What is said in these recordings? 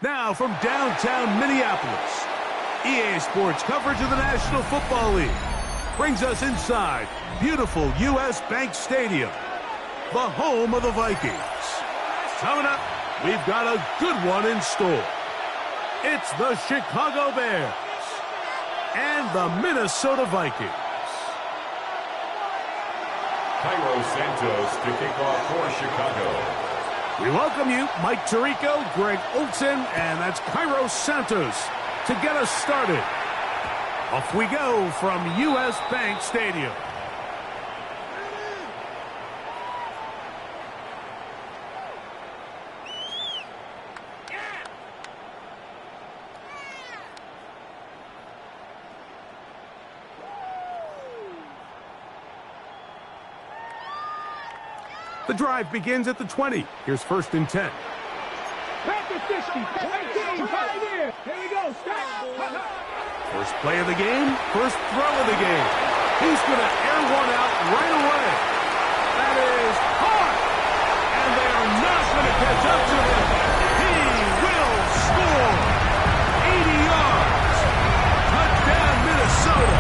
Now from downtown Minneapolis, EA Sports coverage of the National Football League brings us inside beautiful U.S. Bank Stadium, the home of the Vikings. Coming up, we've got a good one in store. It's the Chicago Bears and the Minnesota Vikings. Cairo Santos to kick off for Chicago. We welcome you, Mike Tirico, Greg Olson, and that's Cairo Santos to get us started. Off we go from U.S. Bank Stadium. The drive begins at the 20. Here's 1st and 10. Back to 50. Right here. Here we go. Stop. First play of the game, first throw of the game. He's going to air one out right away. That is hard. And they are not going to catch up to him. He will score. 80 yards. Touchdown, Minnesota.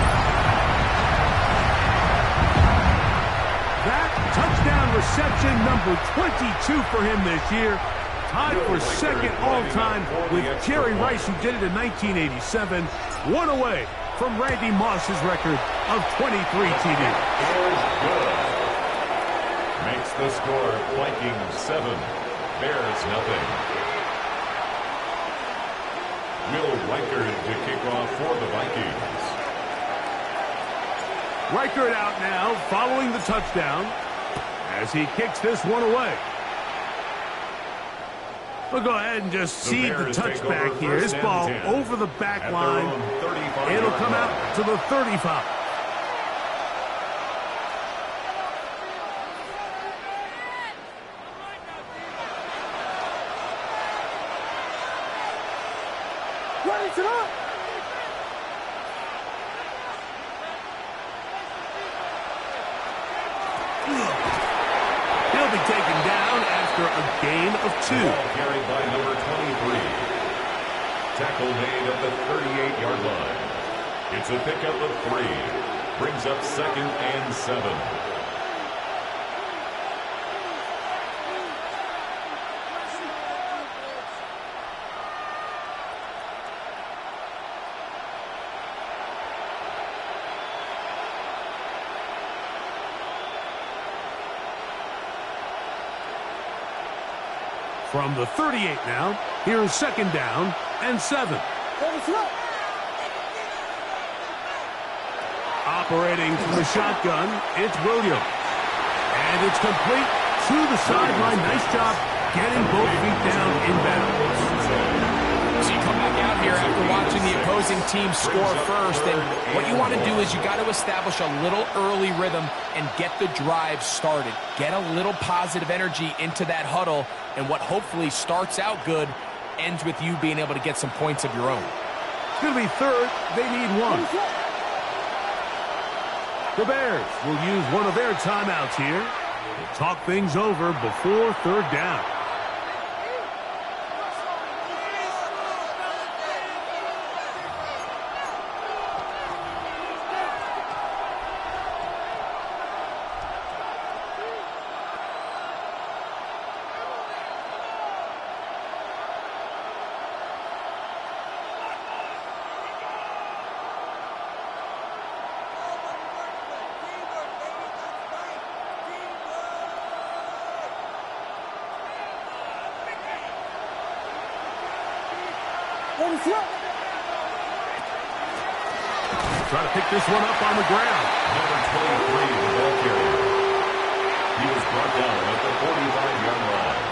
That touchdown reception number 22 for him this year. Tied for second all-time with Jerry Rice, who did it in 1987. One away from Randy Moss's record of 23 TDs. Makes the score Vikings 7, Bears nothing. Will Reichard to kick off for the Vikings. Reichard out now following the touchdown as he kicks this one away. We'll go ahead and just see the touchback here. This ball over the back line. It'll come out to the 35. What is it up? He'll be taken down after a gain of 2. Carried by number 23. Tackle made at the 38-yard line. It's a pickup of 3. Brings up 2nd and 7. From the 38 now, here's 2nd down and 7. Operating from the shotgun, it's Williams. And it's complete to the sideline. Nice job getting both feet down in bounds. So you come back out here after watching the opposing team score first, and what you want to do is you got to establish a little early rhythm and get the drive started. Get a little positive energy into that huddle, and what hopefully starts out good ends with you being able to get some points of your own. It's going to be 3rd. They need 1. The Bears will use one of their timeouts here to talk things over before 3rd down. Try to pick this one up on the ground. Number 23, the ball carrier. He was brought down at the 45-yard line.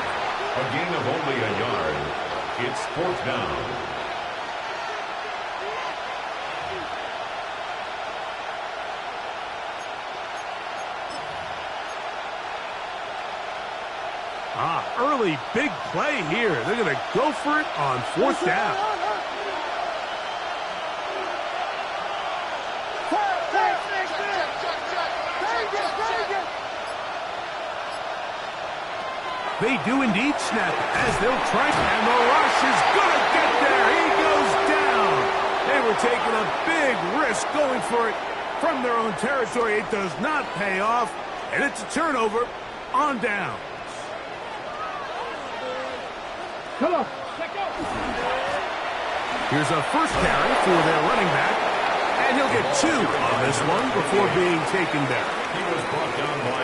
A gain of only a yard. It's 4th down. Early big play here. They're going to go for it on 4th down. They do indeed snap as they'll try, and the rush is good were taking a big risk going for it from their own territory. It does not pay off, and it's a turnover on downs. Come on. Let go. Here's a first carry for their running back, and he'll get 2 on this one before being taken down.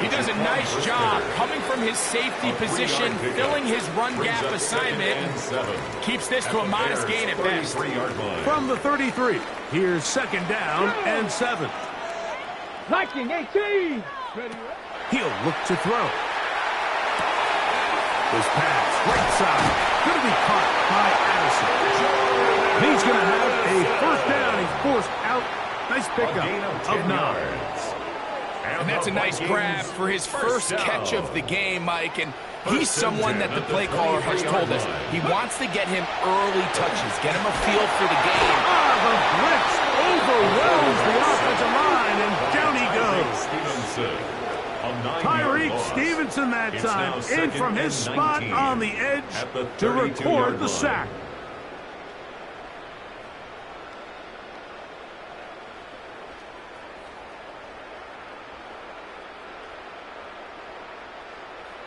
He does a nice job coming from his safety position, filling his run gap assignment, and keeps this to a modest gain at best. From the 33, here's second down and 7. Viking 18. He'll look to throw. This pass, right side, going to be caught by Addison. He's going to have a first down. He's forced out. Nice pickup of 9. And that's a nice grab for his first catch of the game, Mike. And he's someone that the play caller has told us he wants to get him early touches, get him a feel for the game. The blitz overwhelms the offensive line, and down he goes. Tyreek Stevenson that time in from his spot on the edge to record the sack.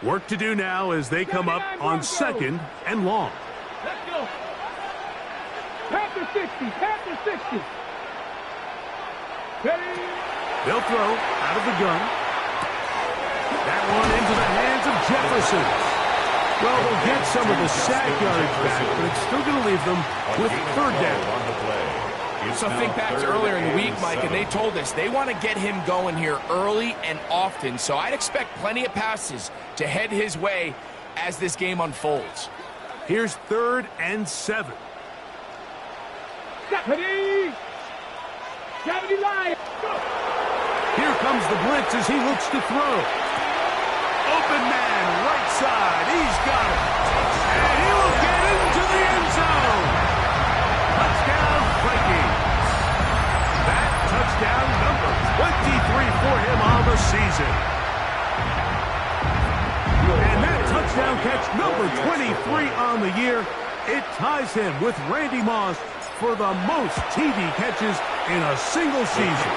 Work to do now as they come up on second and long. Let's go. Panther 60. Panther 60. Ready. They'll throw out of the gun. That one into the hands of Jefferson. Well, they'll get some of the sack yardage back, but it's still going to leave them with third down. So think back to earlier in the week, Mike, and they told us they want to get him going here early and often. So I'd expect plenty of passes to head his way as this game unfolds. Here's third and 7. Ready. 70 line. Go. Here comes the blitz as he looks to throw. Open man, right side. He's got it. And he will get into the end zone. Touchdown, Vikings. That touchdown number 23 for him on the season. And that touchdown catch number 23 on the year. It ties him with Randy Moss for the most TD catches in a single season.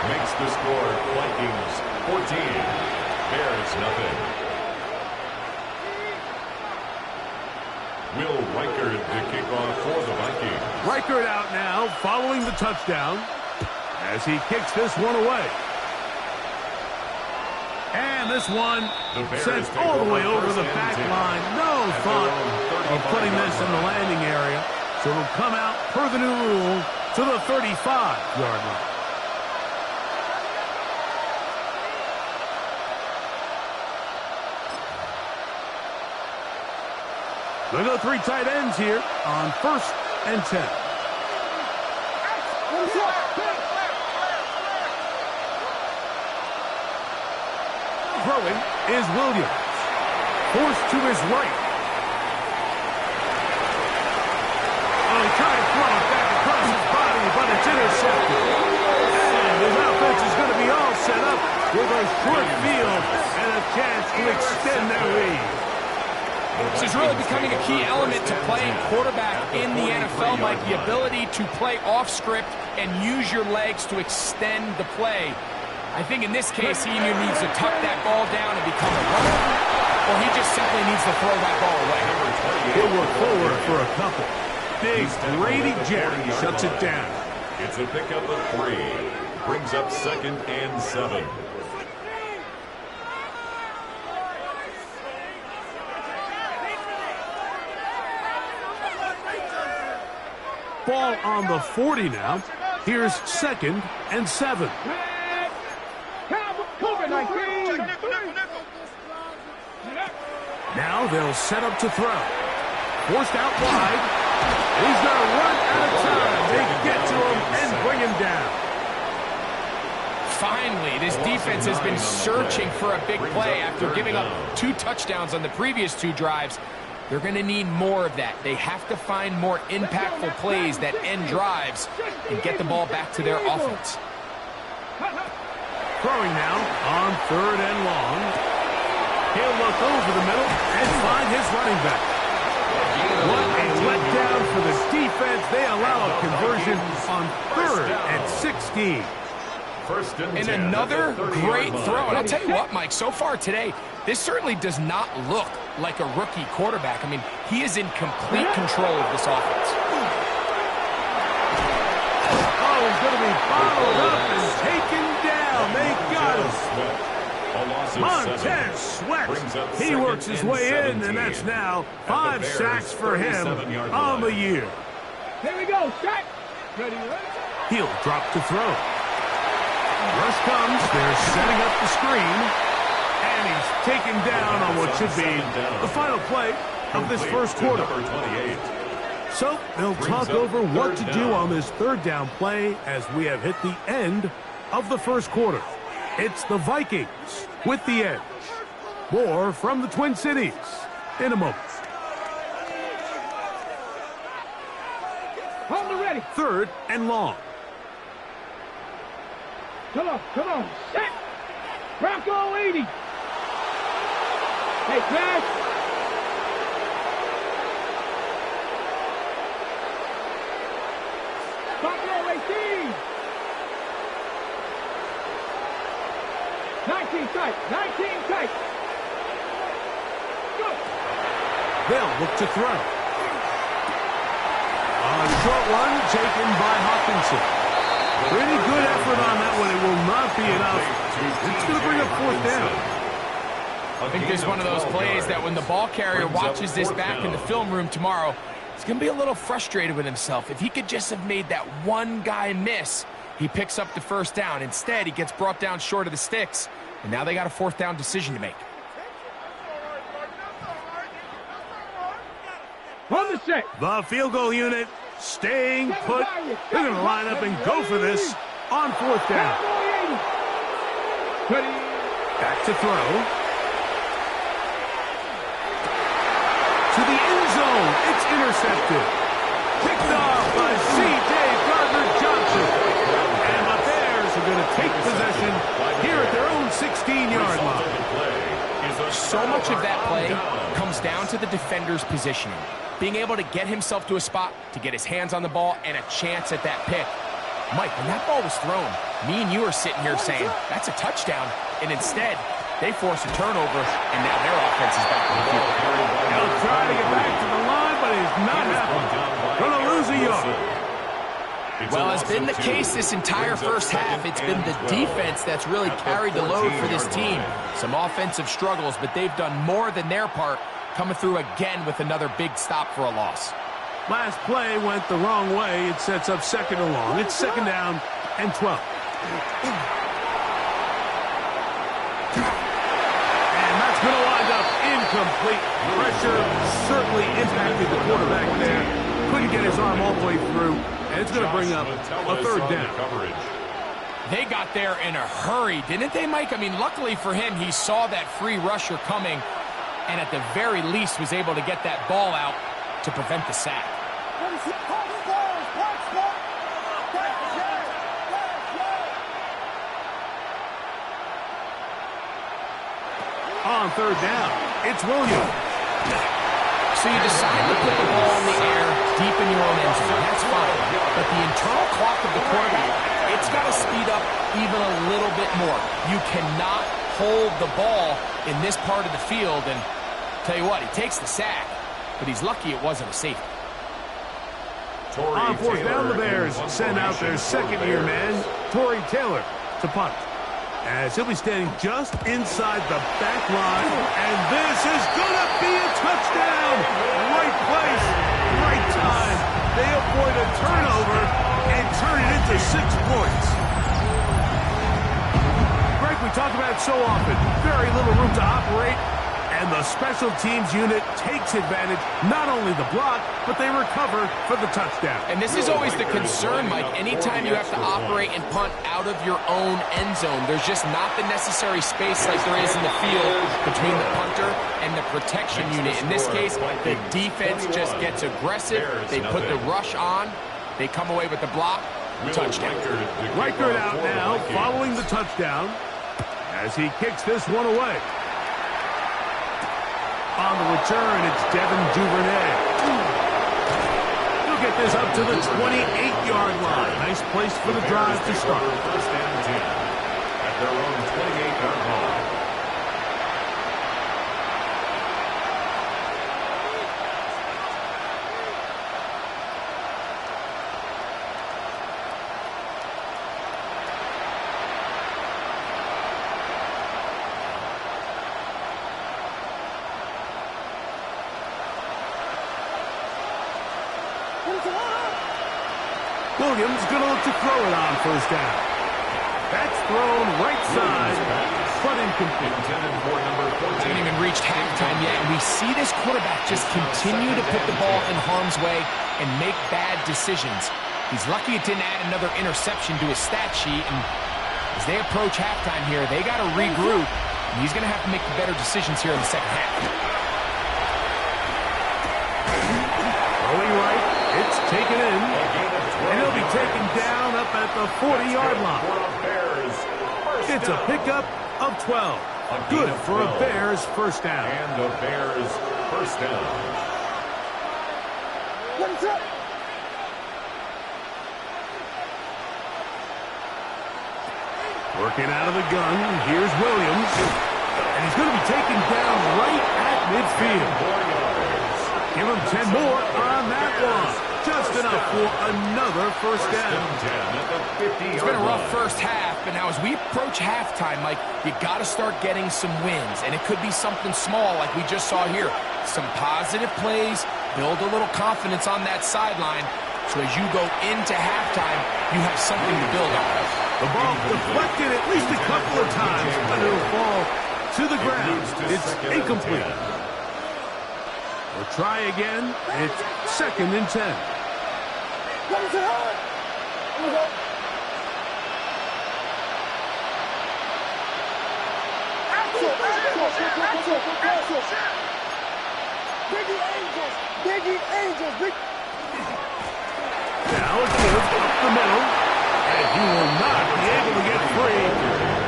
Makes the score Vikings 14, Bears nothing. Will Reichard to kick off for the Vikings. Reichard out now following the touchdown as he kicks this one away. And this one sent all the way over the back line. No thought of putting this in the landing area. So it'll come out per the new rule to the 35-yard line. They'll go 3 tight ends here on first and 10. Throwing is Williams. Forced to his right. Oh, he tried to throw it back across his body, but it's intercepted. And his offense is going to be all set up with a short field and a chance to extend their lead. This is really becoming a key element to playing quarterback in the NFL, Mike, the ability to play off script and use your legs to extend the play. I think in this case, he either needs to tuck that ball down and become a runner, or he just simply needs to throw that ball away. He'll work forward for a couple. Big Grady Jerry shuts it down. It's a pickup of 3. Brings up second and 7. Ball on the 40 now. Here's second and 7. Now they'll set up to throw. Forced out wide. He's going to run out of time. They get to him and bring him down. Finally, this defense has been searching for a big play after giving up 2 touchdowns on the previous 2 drives. They're going to need more of that. They have to find more impactful plays that end drives and get the ball back to their offense. Throwing now on third and long. He'll look over the middle and find his running back. What a letdown for the defense. They allow a conversion on 3rd and 16. And another great throw. And I'll tell you what, Mike, so far today, this certainly does not look like a rookie quarterback. I mean, he is in complete control of this offense. Oh, he's going to be bottled up and taken down. They got him. Montez Sweat. He works his way in, and that's now 5 sacks for him on the year. Here we go, sack. Ready, He'll drop to throw. Rush comes. They're setting up the screen. And he's taken down on what should be the final play of this first quarter. So they'll talk over what to do on this 3rd down play as we have hit the end of the first quarter. It's the Vikings with the edge. More from the Twin Cities in a moment. Hold it ready. 3rd and long. Come on, set. Bronco 80. Hey, pass. Bronco 18. 19 tight, 19 tight. Go. They'll look to throw. A short one taken by Hawkinson. Pretty good effort on that one. It will not be enough. It's going to bring up 4th down. I think there's one of those plays that when the ball carrier watches this back in the film room tomorrow, he's going to be a little frustrated with himself. If he could just have made that one guy miss, he picks up the 1st down. Instead, he gets brought down short of the sticks, and now they got a 4th down decision to make. On the set. The field goal unit staying put. They're going to line up and go for this on 4th down. Back to throw. To the end zone. It's intercepted. Picked off by C.J. Gardner-Johnson. And the Bears are going to take possession here at their own 16-yard line. So much of that play comes down to the defender's positioning. Being able to get himself to a spot, to get his hands on the ball, and a chance at that pick. Mike, when that ball was thrown, me and you are sitting here saying, that's a touchdown. And instead, they force a turnover, and now their offense is back on the field. He'll try to get back to the line, but he's not happening. Going to lose a yard. Well, it's been the case this entire first half. It's been the defense that's really carried the load for this team. Some offensive struggles, but they've done more than their part, coming through again with another big stop for a loss. Last play went the wrong way. It sets up 2nd and long. It's 2nd down and 12. And that's going to wind up incomplete. Pressure certainly impacted the quarterback there. Couldn't get his arm all the way through. And it's going to bring up a 3rd down. They got there in a hurry, didn't they, Mike? I mean, luckily for him, he saw that free rusher coming, and at the very least was able to get that ball out to prevent the sack. On 3rd down, it's Williams. So you decide to put the ball in the air deep in your own end zone. That's fine. But the internal clock of the quarterback, it's got to speed up even a little bit more. You cannot hold the ball in this part of the field. And tell you what, he takes the sack, but he's lucky it wasn't a safety. On 4th down, the Bears send out their 2nd-year man, Torrey Taylor, to punt. As he'll be standing just inside the back line. And this is going to be a touchdown. Right place, right time. They avoid a turnover and turn it into 6 points. Greg, we talk about it so often. Very little room to operate. And the special teams unit takes advantage, not only the block, but they recover for the touchdown. And this is always the concern, Mike. Anytime you have to operate and punt out of your own end zone, there's just not the necessary space like there is in the field between the punter and the protection unit. In this case, the defense just gets aggressive. They put the rush on. They come away with the block. Touchdown. Reichert out now following the touchdown as he kicks this one away. On the return, it's Devin Duvernay. They'll get this up to the 28-yard line. Nice place for the drive to start. First and 10 at their own 28-yard line. Williams going to look to throw it on first down. That's thrown right side, but incomplete. Hasn't even reached halftime yet, and we see this quarterback just continue to put the ball in harm's way and make bad decisions. He's lucky it didn't add another interception to his stat sheet, and as they approach halftime here, they got to regroup, and he's going to have to make the better decisions here in the second half. Throwing right, it's taken in. And he'll be taken down up at the 40-yard line. It's a pickup of 12. Good for a Bears first down. And the Bears first down. Working out of the gun, here's Williams. And he's going to be taken down right at midfield. Give him 10 more on that one. Just enough for another first down. It's been a rough first half, but now as we approach halftime, Mike, you got to start getting some wins, and it could be something small like we just saw here. Some positive plays, build a little confidence on that sideline, so as you go into halftime, you have something to build on. The ball deflected at least a couple of times, but it'll fall to the ground. It's incomplete. We'll try again. It's second and 10. Now it's give up the middle, and he will not be able to get free.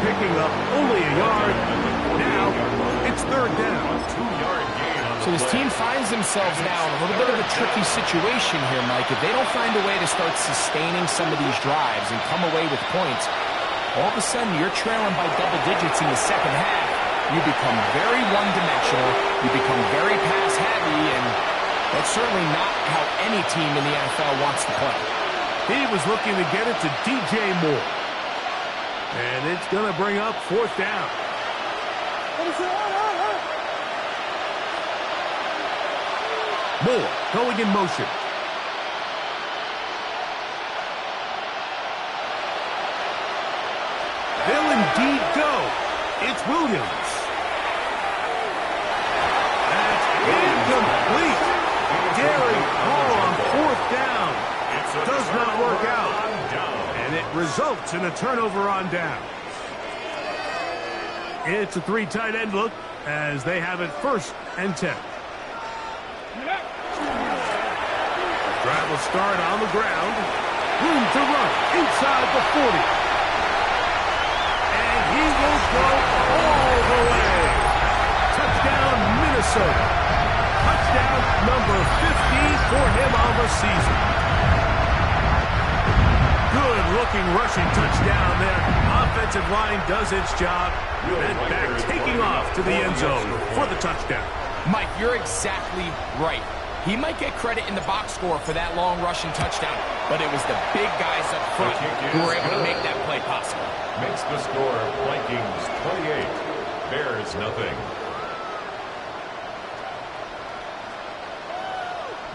Picking up only a yard. Now it's third down. 2-yard gain. So this team finds themselves now in a little bit of a tricky situation here, Mike. If they don't find a way to start sustaining some of these drives and come away with points, all of a sudden you're trailing by double digits in the second half. You become very one-dimensional. You become very pass-heavy, and that's certainly not how any team in the NFL wants to play. He was looking to get it to DJ Moore. And it's going to bring up fourth down. Moore going in motion. They'll indeed go. It's Williams. That's incomplete. Gary Hall on fourth down. Does not work out. And it results in a turnover on down. It's a three tight end look as they have it first and 10. Drive will start on the ground. Room to run inside the 40. And he will go all the way. Touchdown, Minnesota. Touchdown number 50 for him on the season. Good-looking rushing touchdown there. Offensive line does its job. And back taking off to the end zone for the touchdown. Mike, you're exactly right. He might get credit in the box score for that long rushing touchdown, but it was the big guys up front who were able to make that play possible. Makes the score Vikings 28, Bears nothing.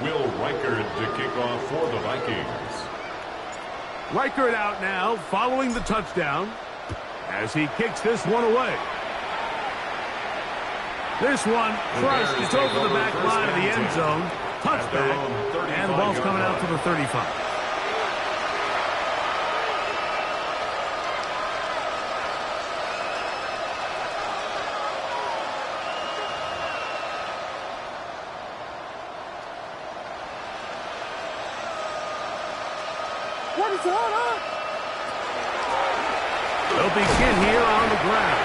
Will Reichard to kick off for the Vikings. Reichard out now following the touchdown as he kicks this one away. This one crushed. It's over the back line of the end zone. Touchback. And the ball's coming out to the 35. They'll begin here on the ground.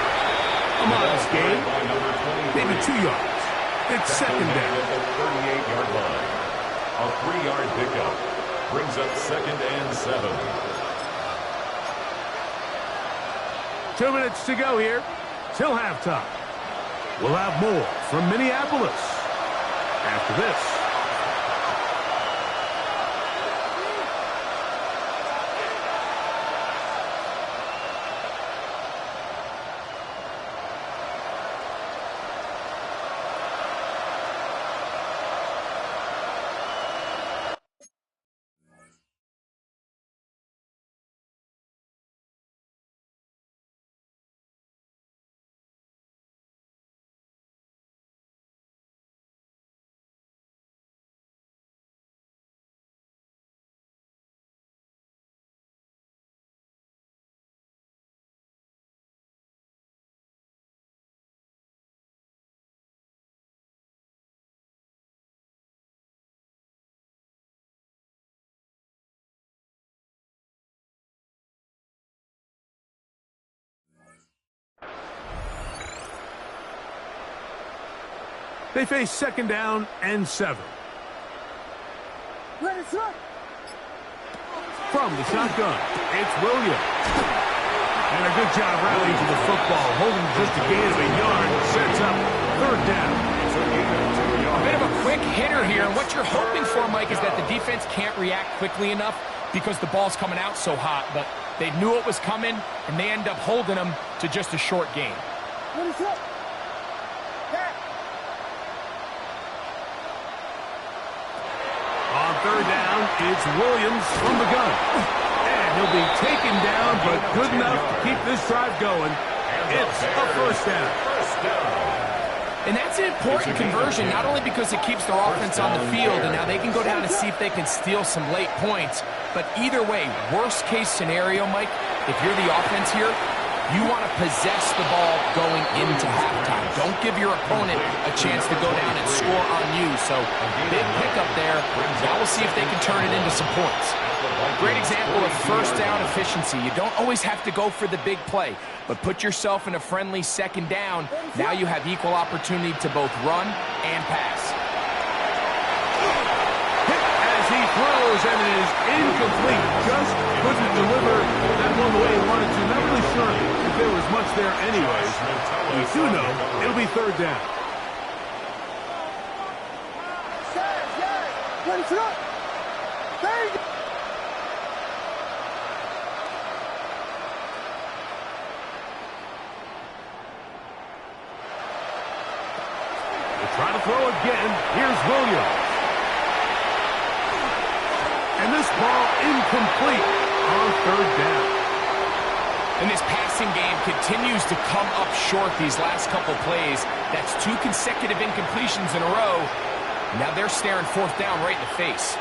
A modest gain. Maybe 2 yards. It's second down. At the 38-yard line. A 3-yard pickup. Brings up 2nd and 7. 2 minutes to go here till halftime. We'll have more from Minneapolis after this. They face 2nd down and 7. From the shotgun, it's Williams. And a good job rallying to the football, holding just a gain of a yard, sets up 3rd down. A bit of a quick hitter here, and what you're hoping for, Mike, is that the defense can't react quickly enough because the ball's coming out so hot, but they knew it was coming, and they end up holding them to just a short gain. On 3rd down, it's Williams from the gun. And he'll be taken down, but good enough to keep this drive going. It's a 1st down. And that's an important conversion, not only because it keeps their offense on the field, and now they can go down and see if they can steal some late points. But either way, worst case scenario, Mike, if you're the offense here, you want to possess the ball going into halftime. Don't give your opponent a chance to go down and score on you. So, big pickup there. Now we'll see if they can turn it into some points. Great example of 1st down efficiency. You don't always have to go for the big play, but put yourself in a friendly 2nd down. Now you have equal opportunity to both run and pass. He throws, and it is incomplete. Just couldn't deliver that one the way he wanted to. Not really sure if there was much there anyways. We do know it'll be 3rd down. They try to throw again. Here's Williams. And this ball incomplete on 3rd down. And this passing game continues to come up short these last couple plays. That's 2 consecutive incompletions in a row. Now they're staring 4th down right in the face.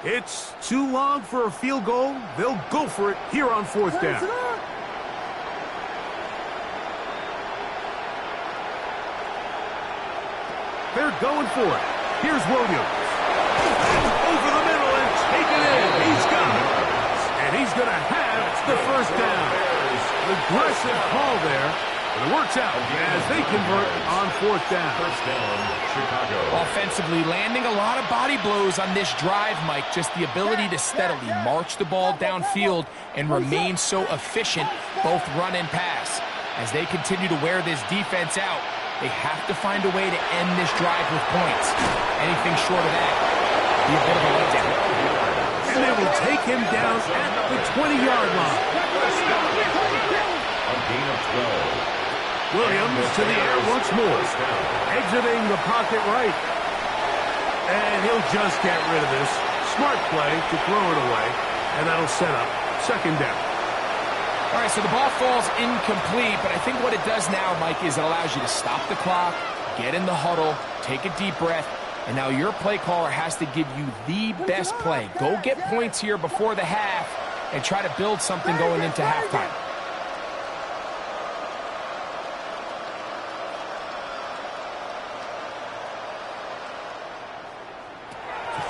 It's too long for a field goal. They'll go for it here on 4th down. They're going for it. Here's Williams. Over the middle and taken in. He's got it. And he's going to have the 1st down. Aggressive call there. But it works out as they convert on 4th down. 1st down, Chicago. Offensively, landing a lot of body blows on this drive, Mike. Just the ability to steadily march the ball downfield and remain so efficient, both run and pass. As they continue to wear this defense out, they have to find a way to end this drive with points. Anything short of that would be a bit of a letdown. And they will take him down at the 20-yard line. A gain of 12. Williams to the air once more. Exiting the pocket right. And he'll just get rid of this. Smart play to throw it away. And that'll set up 2nd down. All right, so the ball falls incomplete, but I think what it does now, Mike, is it allows you to stop the clock, get in the huddle, take a deep breath, and now your play caller has to give you the best play. Go get points here before the half and try to build something going into halftime.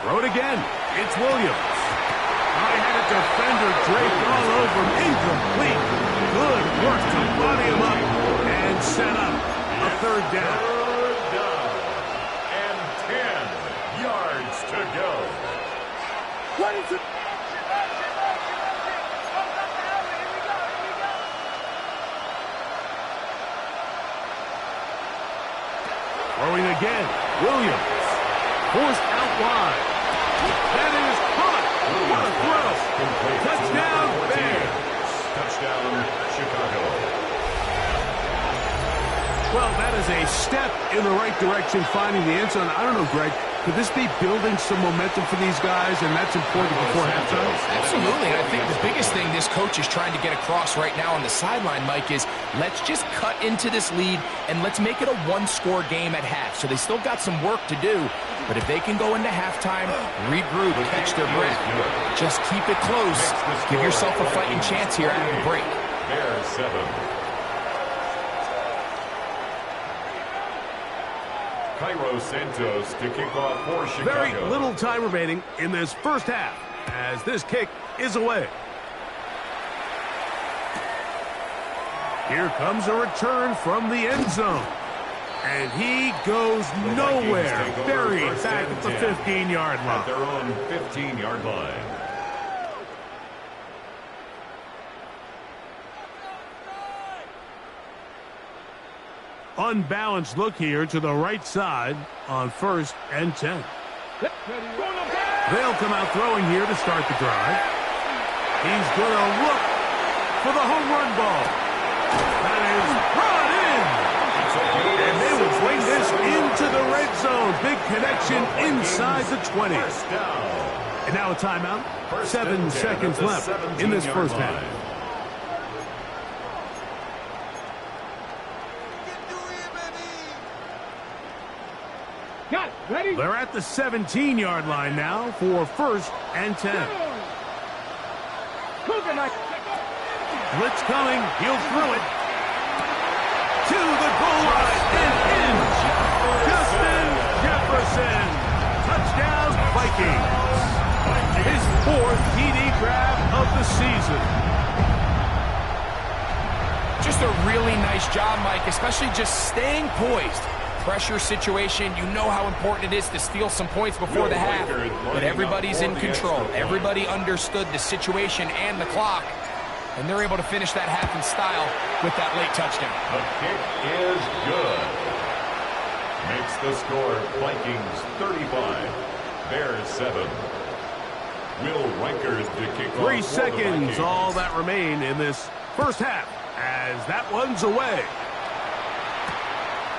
Throw it again. It's Williams. I had a defender draped all over him. Incomplete. Good work to body him up and set up a third down. Third down. And 10 yards to go. What is it? Throwing again. Williams. Forced out wide. That is caught. What a throw. Touchdown, Bears. Touchdown, Chicago. Well, that is a step in the right direction, finding the end zone. I don't know, Greg, could this be building some momentum for these guys, and that's important before halftime? Absolutely. And I think the biggest thing this coach is trying to get across right now on the sideline, Mike, is let's just cut into this lead and let's make it a one-score game at half. So they still got some work to do, but if they can go into halftime, regroup, catch their breath, just keep it close, give yourself a fighting chance here after the break. Bears 7. Cairo Santos to kick off for Chicago. Very little time remaining in this first half as this kick is away. Here comes a return from the end zone. And he goes nowhere. Buried back at the 15-yard line. At their own 15-yard line. Unbalanced look here to the right side on 1st and 10. They'll come out throwing here to start the drive. He's going to look for the home run ball. That is brought in. And they will bring this into the red zone. Big connection inside the 20. And now a timeout. 7 seconds left in this first half. Got it. Ready? They're at the 17-yard line now for 1st and 10. Cougar knife. Blitz coming. He'll throw it to the goal line and in. Justin Jefferson. Touchdown, Vikings. His 4th TD grab of the season. Just a really nice job, Mike, especially just staying poised. Pressure situation, you know how important it is to steal some points before the half, but everybody's in control. Everybody understood the situation and the clock, and they're able to finish that half in style with that late touchdown. The kick is good. Makes the score Vikings 35, Bears 7. Will Reichard to kick off. 3 seconds, all that remain in this first half as that one's away.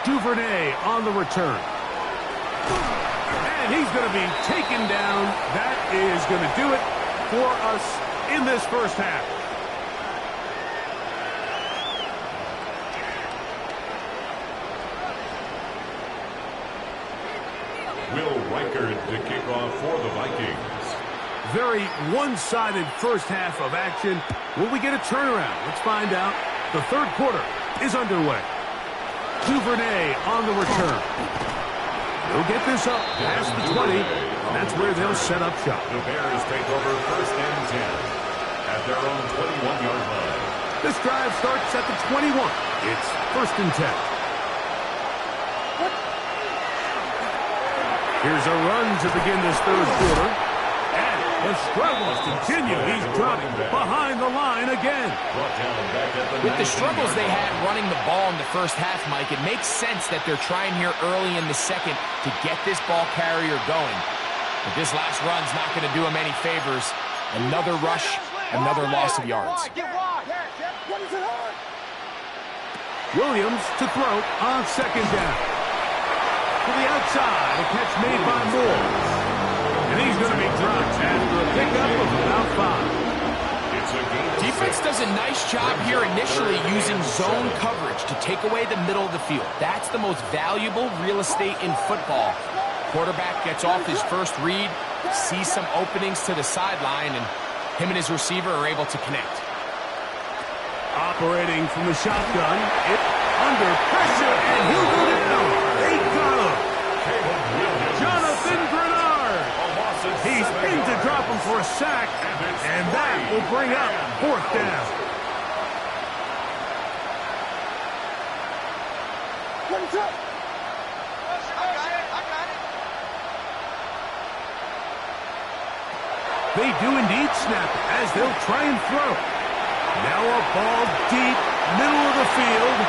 Duvernay on the return. And he's going to be taken down. That is going to do it for us in this first half. Will Reichard to kick off for the Vikings. Very one-sided first half of action. Will we get a turnaround? Let's find out. The third quarter is underway. Duvernay on the return. They'll get this up past the 20. That's where they'll set up shop. The Bears take over 1st and 10 at their own 21-yard line. This drive starts at the 21. It's 1st and 10. Here's a run to begin this third quarter. And the struggles continue. He's dropped behind the line again. With the struggles they had running the ball in the first half, Mike, it makes sense that they're trying here early in the second to get this ball carrier going. But this last run's not going to do him any favors. Another rush, another loss of yards. Williams to throw on 2nd down. To the outside, a catch made by Moore. And he's going to be dropped after a pickup of about 5. Defense does a nice job here initially using zone coverage to take away the middle of the field. That's the most valuable real estate in football. Quarterback gets off his first read, sees some openings to the sideline, and him and his receiver are able to connect. Operating from the shotgun, under pressure, and he'll go down. They got him. Jonathan Grenard. He's in to drop him for a sack, and that will bring up 4th down. They do indeed snap it as they'll try and throw. Now a ball deep, middle of the field.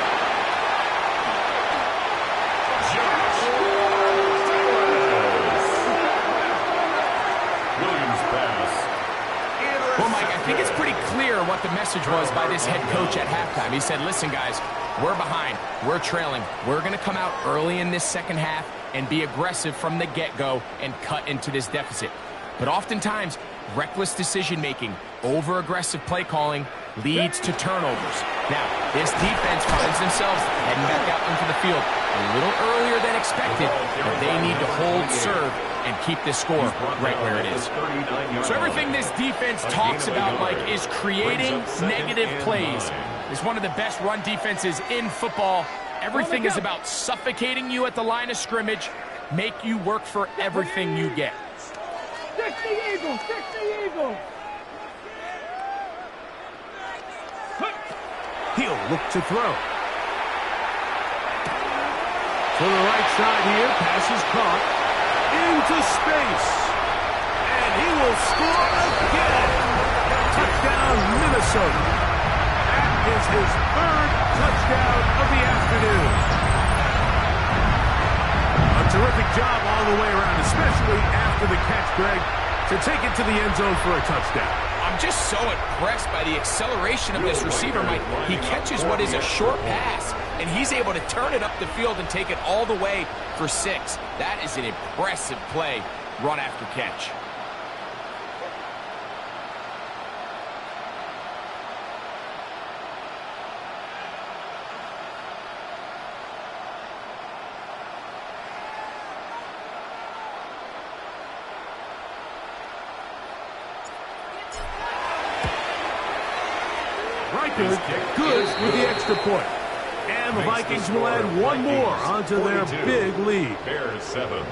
Well, Mike, I think it's pretty clear what the message was by this head coach at halftime. He said, listen, guys, we're behind. We're trailing. We're going to come out early in this second half and be aggressive from the get-go and cut into this deficit. But oftentimes, reckless decision-making, over-aggressive play calling leads to turnovers. Now, this defense finds themselves heading back out into the field a little earlier than expected, but they need to hold serve and keep this score right where it is. So everything this defense talks about, Mike, is creating negative plays. It's one of the best run defenses in football. Everything is about suffocating you at the line of scrimmage, make you work for everything you get. Stick the Eagles! Stick the Eagles! He'll look to throw. To the right side here, pass is caught. Into space. And he will score again. Touchdown, Minnesota. That is his third touchdown of the afternoon. A terrific job all the way around, especially after the catch, Greg, to take it to the end zone for a touchdown. I'm just so impressed by the acceleration of this receiver, Mike. He catches what is a short pass, and he's able to turn it up the field and take it all the way for 6. That is an impressive play, run after catch. Good with the extra point. And the Vikings will add one more onto their big lead. Bears 7.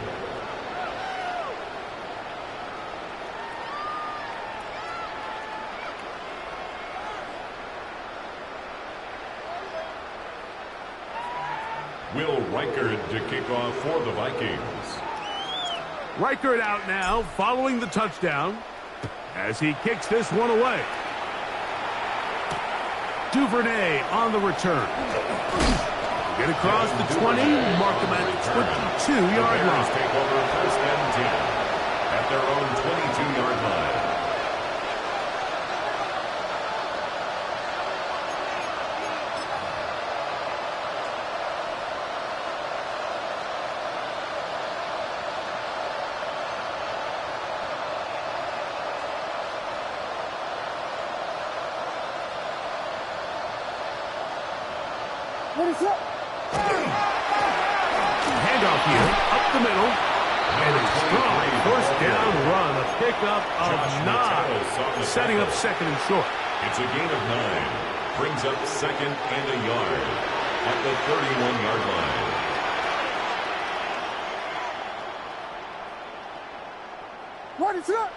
Will Reichard to kick off for the Vikings. Reichard out now following the touchdown as he kicks this one away. Duvernay on the return. Get across the 20, mark them at the 22-yard line. Take over first and 10 at their own 22-yard line. Handoff here, up the middle, and a strong first down run, a pickup of 9, setting up second and short. It's a gain of 9, brings up second and a yard at the 31-yard line. What is up?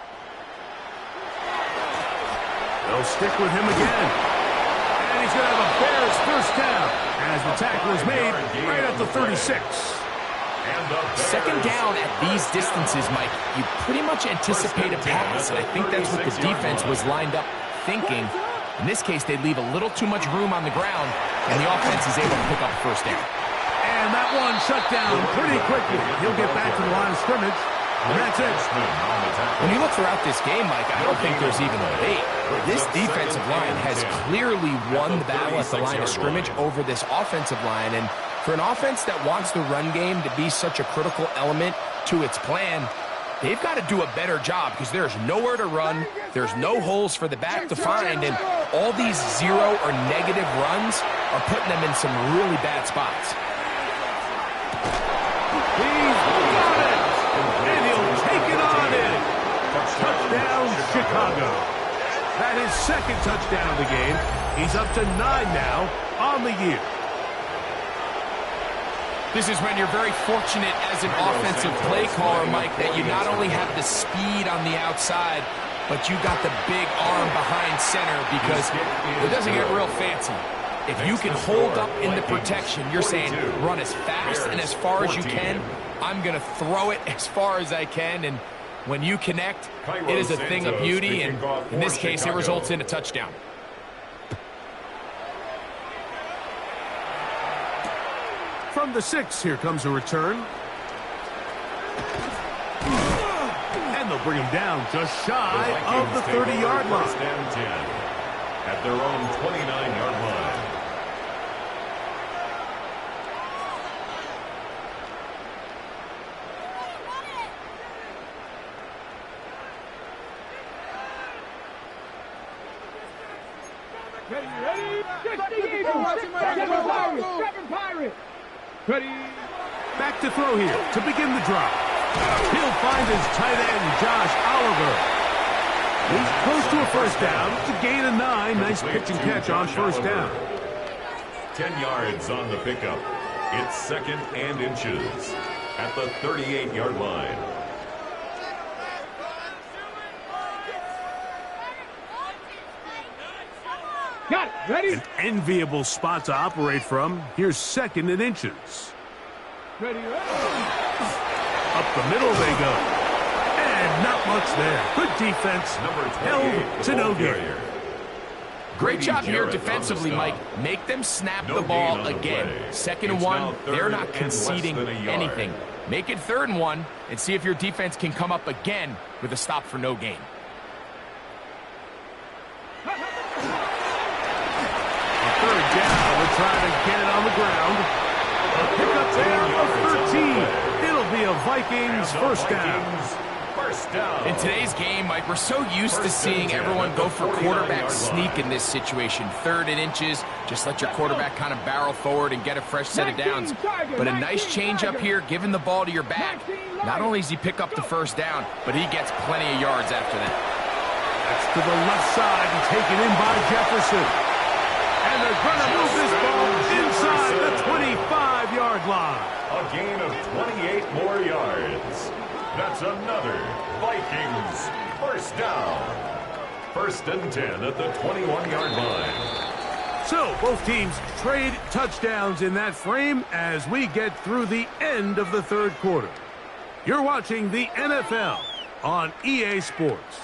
They'll stick with him again. And he's going to have a Bears first down as the tackle is made right at the 36. Second down at these distances, Mike, you pretty much anticipate a pass, and I think that's what the defense was lined up thinking. In this case, they leave a little too much room on the ground, and the offense is able to pick up a first down. And that one shut down pretty quickly. He'll get back to the line of scrimmage, and that's it. When you look throughout this game, Mike, I don't think there's even a debate. This defensive line has clearly won the battle at the line of scrimmage over this offensive line, and for an offense that wants the run game to be such a critical element to its plan, they've got to do a better job because there's nowhere to run, there's no holes for the back to find, and all these zero or negative runs are putting them in some really bad spots. He's got it, and he'll take it on in. Touchdown, Chicago. That is second touchdown of the game. He's up to 9 now on the year. This is when you're very fortunate as an offensive play caller, Mike, that you not only have the speed on the outside, but you got the big arm behind center because it doesn't get real fancy. If you can hold up in the protection, you're saying run as fast and as far as you can. I'm going to throw it as far as I can, and When you connect, it is a thing of beauty, and in this case, it results in a touchdown. From the 6, here comes a return. And they'll bring him down just shy of the 30-yard line. First and 10 at their own 29-yard line. Ready. Back to throw here to begin the drive. He'll find his tight end, Josh Oliver. He's close to a first down. It's a gain of 9. Nice pitch and catch on first down. 10 yards on the pickup. It's 2nd and inches at the 38-yard line. Got it. Ready. An enviable spot to operate from. Here's 2nd and inches. Ready. Up the middle they go. And not much there. Good defense. Held to no gain. Great job here defensively, Mike. Make them snap the ball again. 2nd and 1, they're not conceding anything. Make it 3rd and 1 and see if your defense can come up again with a stop for no gain. Third down, we're trying to get it on the ground. A pickup there of 13. It'll be a Vikings first down. In today's game, Mike, we're so used to seeing everyone go for quarterback sneak in this situation. 3rd and inches, just let your quarterback kind of barrel forward and get a fresh set of downs. But a nice change up here, giving the ball to your back. Not only does he pick up the first down, but he gets plenty of yards after that. That's to the left side and taken in by Jefferson. And they're going to move this ball inside the 25-yard line. A gain of 28 more yards. That's another Vikings first down. 1st and 10 at the 21-yard line. So both teams trade touchdowns in that frame as we get through the end of the 3rd quarter. You're watching the NFL on EA Sports.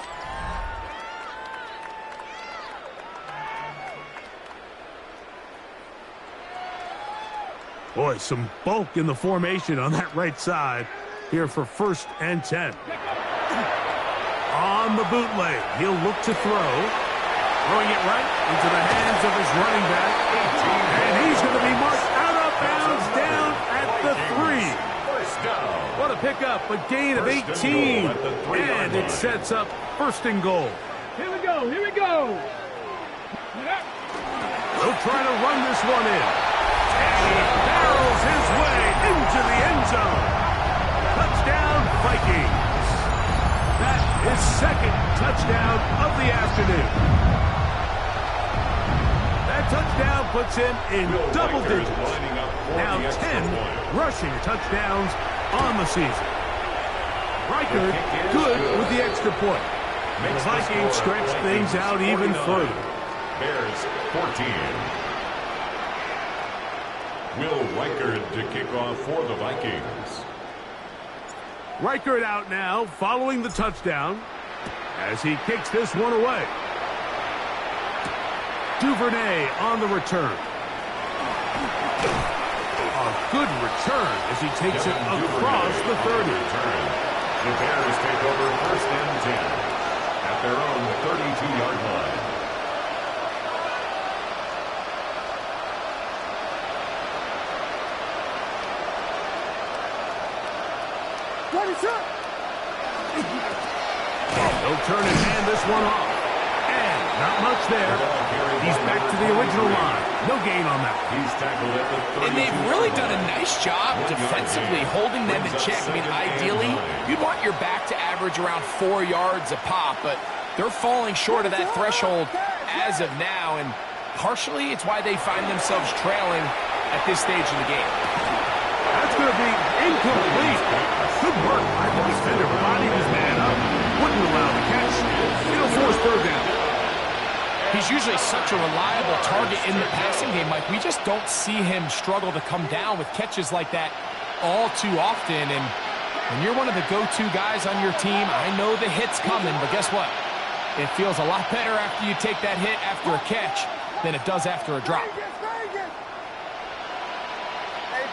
Boy, some bulk in the formation on that right side here for 1st and 10. On the bootleg, he'll look to throw. Throwing it right into the hands of his running back. And he's going to be marked out of bounds down at the 3. What a pickup, a gain of 18. And it sets up 1st and goal. Here we go. Here we go. He'll try to run this one in. And he barrels his way into the end zone. Touchdown, Vikings. That is 2nd touchdown of the afternoon. That touchdown puts him in double digits. Now 10 rushing touchdowns on the season. Reichard good with the extra point. The Vikings stretch things out even further. Bears 14. Will Reichard to kick off for the Vikings. Reichard out now following the touchdown as he kicks this one away. Duvernay on the return. A good return as he takes it across the 30. The Bears take over 1st and 10 at their own 32-yard line. He'll turn and hand this one off. And not much there. He's back to the original line. No gain on that. He's tackled at the 32. And they've really done a nice job defensively holding them in check. I mean, ideally, you'd want your back to average around 4 yards a pop, but they're falling short of that threshold as of now, and partially it's why they find themselves trailing at this stage of the game. That's going to be incomplete. Good work by the defender. Body his man up. Wouldn't allow the catch. It'll force 3rd down. He's usually such a reliable target in the passing game, Mike. We just don't see him struggle to come down with catches like that all too often. And When you're one of the go-to guys on your team, I know the hit's coming, but guess what? It feels a lot better after you take that hit after a catch than it does after a drop. Hey,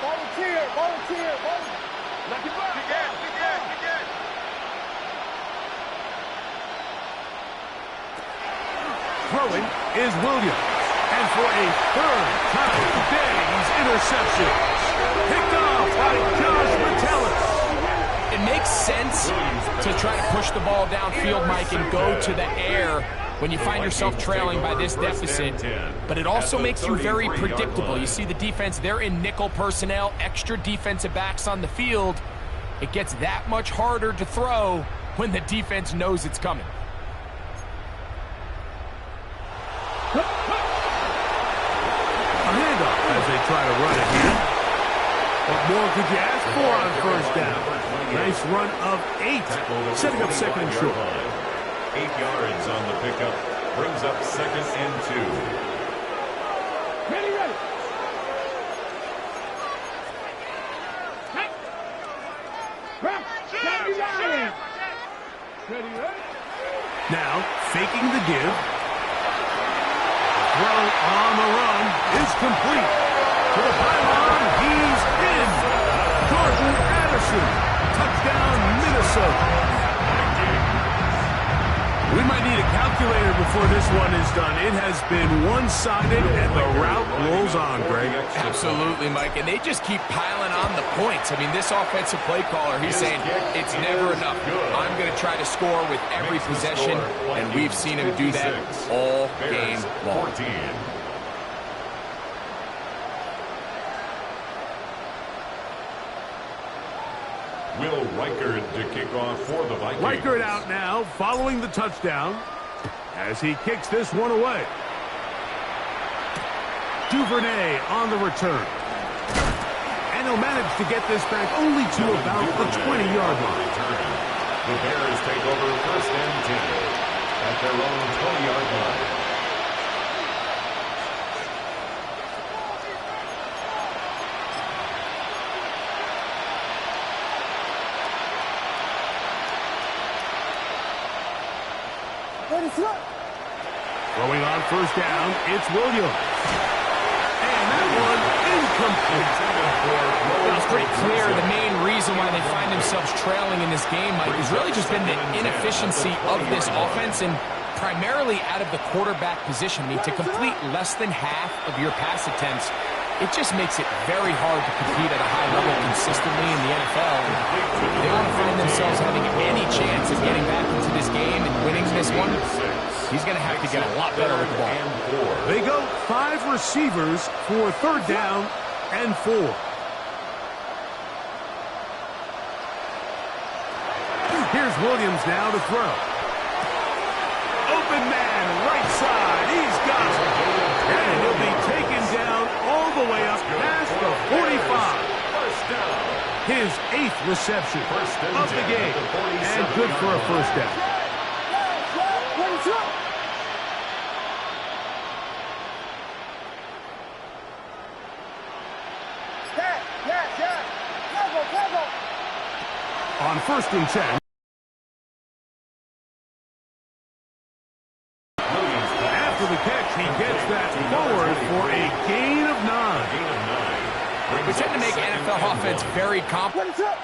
volunteer. Let it run. Again. Throwing is Williams. And for a third time today, he's intercepted. Picked off by Josh Metellus. It makes sense to try to push the ball downfield, Mike, and go to the air when you find yourself trailing by this deficit. But it also makes you very predictable. You see the defense, they're in nickel personnel, extra defensive backs on the field. It gets that much harder to throw when the defense knows it's coming. A handoff as they try to run it here. What more could you ask for on first down? Nice run of 8, setting up second and short. 8 yards on the pickup, brings up 2nd and 2. Ready. Ready. Now, faking the give. Throw on the run is complete. To the pylon, he's in. Jordan Addison, touchdown Minnesota. We might need a calculator before this one is done. It has been one-sided, and the route rolls on, Greg. Absolutely, Mike, and they just keep piling on the points. I mean, this offensive play caller, he's saying it's never enough. I'm going to try to score with every possession, and we've seen him do that all game long. Will Reichard to kick off for the Vikings. Reichard out now, following the touchdown, as he kicks this one away. Duvernay on the return. And he'll manage to get this back only to about the 20-yard line. The Bears take over 1st and 10 at their own 20-yard line. Throwing on first down, it's Williams. And that one incomplete. It's pretty clear the main reason why they find themselves trailing in this game, Mike, has really just been the inefficiency of this offense and primarily out of the quarterback position. I mean, to complete less than half of your pass attempts, it just makes it very hard to compete at a high level consistently in the NFL. And they want to find themselves having any chance of getting back into this game and winning this one. He's going to have to get a lot better with the ball. They go 5 receivers for 3rd down and 4. Here's Williams now to throw. Open man, right side. He's got it. And he'll be taken down all the way up past the 45. His 8th reception of the game. And good for a first down. On 1st and 10. After the catch, he gets that forward for a gain of 9. We tend to make NFL offense very complicated.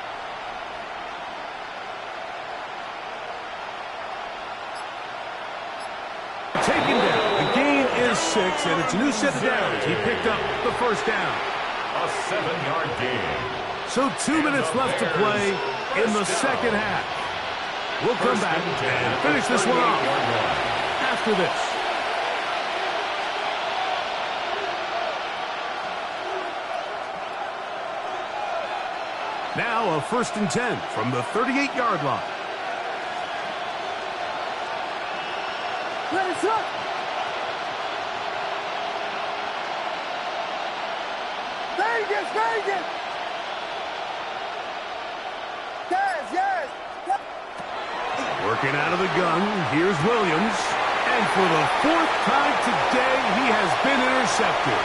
Taken down. The gain is 6, and it's a new set of downs. He picked up the first down. A 7-yard gain. So 2 minutes left to play in the second half. We'll come back and finish this one off after this. Now a 1st and 10 from the 38-yard line. Vegas! Yes! Working out of the gun, here's Williams. And for the 4th time today, he has been intercepted.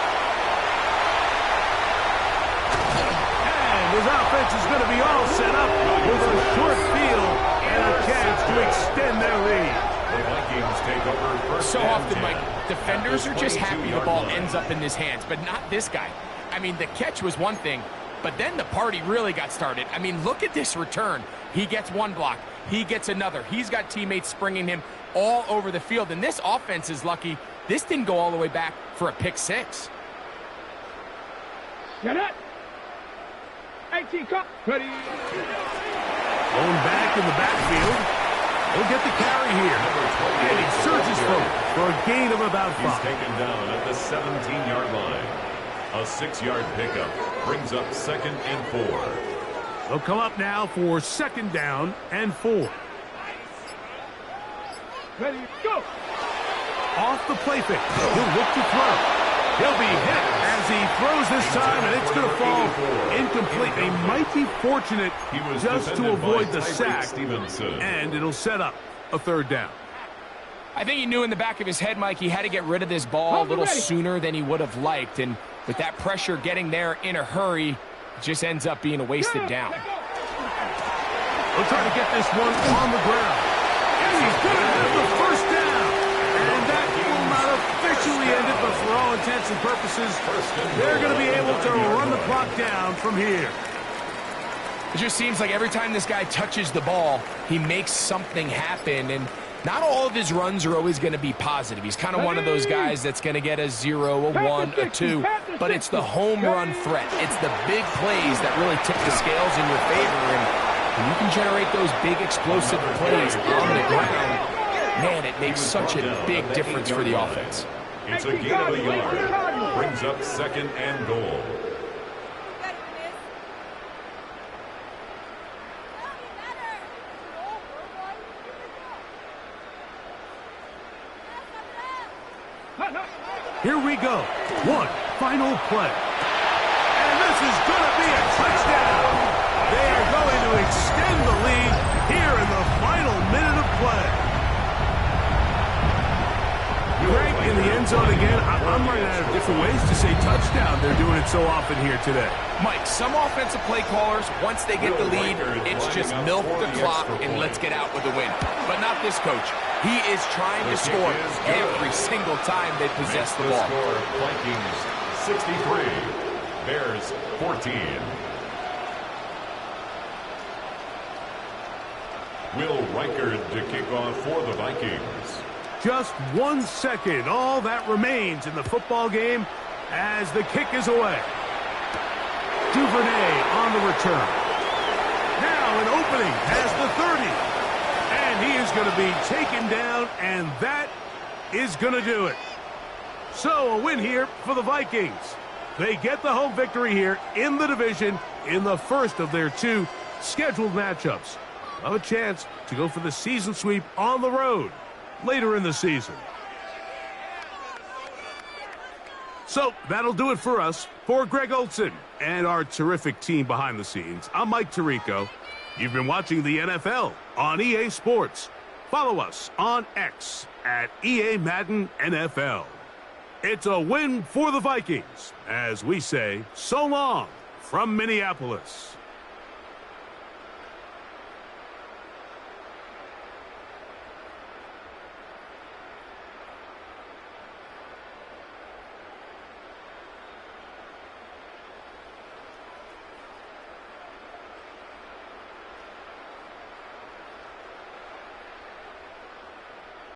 And His offense is going to be all set up with a short field and a chance to extend their lead. The Vikings take over first. So and often, 10 Mike, defenders are just happy the ball ends up in his hands, but not this guy. I mean, the catch was one thing, but then the party really got started. I mean, look at this return. He gets one block. He gets another. He's got teammates springing him all over the field, and this offense is lucky this didn't go all the way back for a pick six. Get it. 18 cut. Ready. Going back in the backfield. He'll get the carry here. And he surges forward for a gain of about 5. He's taken down at the 17-yard line. A 6-yard pickup brings up 2nd and 4. They'll come up now for 2nd down and 4. Ready, go. Off the play fake. He'll look to throw. He'll be hit as he throws this time, and it's going to fall incomplete. They might be fortunate just to avoid the sack, and it'll set up a 3rd down. I think he knew in the back of his head, Mike, he had to get rid of this ball a little sooner than he would have liked, and with that pressure getting there in a hurry, it just ends up being a wasted down. He'll try to get this one on the ground, and he's going to have the 1st down, and that will not officially end it, but for all intents and purposes, they're going to be able to run the clock down from here. It just seems like every time this guy touches the ball, he makes something happen, and not all of his runs are always going to be positive. He's kind of one of those guys that's going to get a 0, a 1, a 2, but it's the home run threat. It's the big plays that really tip the scales in your favor, and when you can generate those big explosive plays on the ground, man, it makes such a big difference for the offense. It's a gain of a yard. Brings up 2nd and goal. Here we go. One final play. And this is going to be a touchdown. They are going to extend the lead here in the final minute of play. Greg, in the end zone again. I'm running out of different ways to say touchdown. They're doing it so often here today. Mike, some offensive play callers, once they get the lead, it's just milk the clock and let's get out with a win. But not this coach. He is trying to score every single time they possess the ball. Vikings 63, Bears 14. Will Reichard to kick off for the Vikings. Just 1 second, all that remains in the football game as the kick is away. Duvernay on the return. Now an opening has the 30. And he is going to be taken down, and that is going to do it. So a win here for the Vikings. They get the home victory here in the division in the first of their 2 scheduled matchups. Have a chance to go for the season sweep on the road later in the season. So that'll do it for us. For Greg Olson and our terrific team behind the scenes, I'm Mike Tirico. You've been watching the NFL on EA Sports. Follow us on X at EA Madden NFL. It's a win for the Vikings as we say so long from Minneapolis.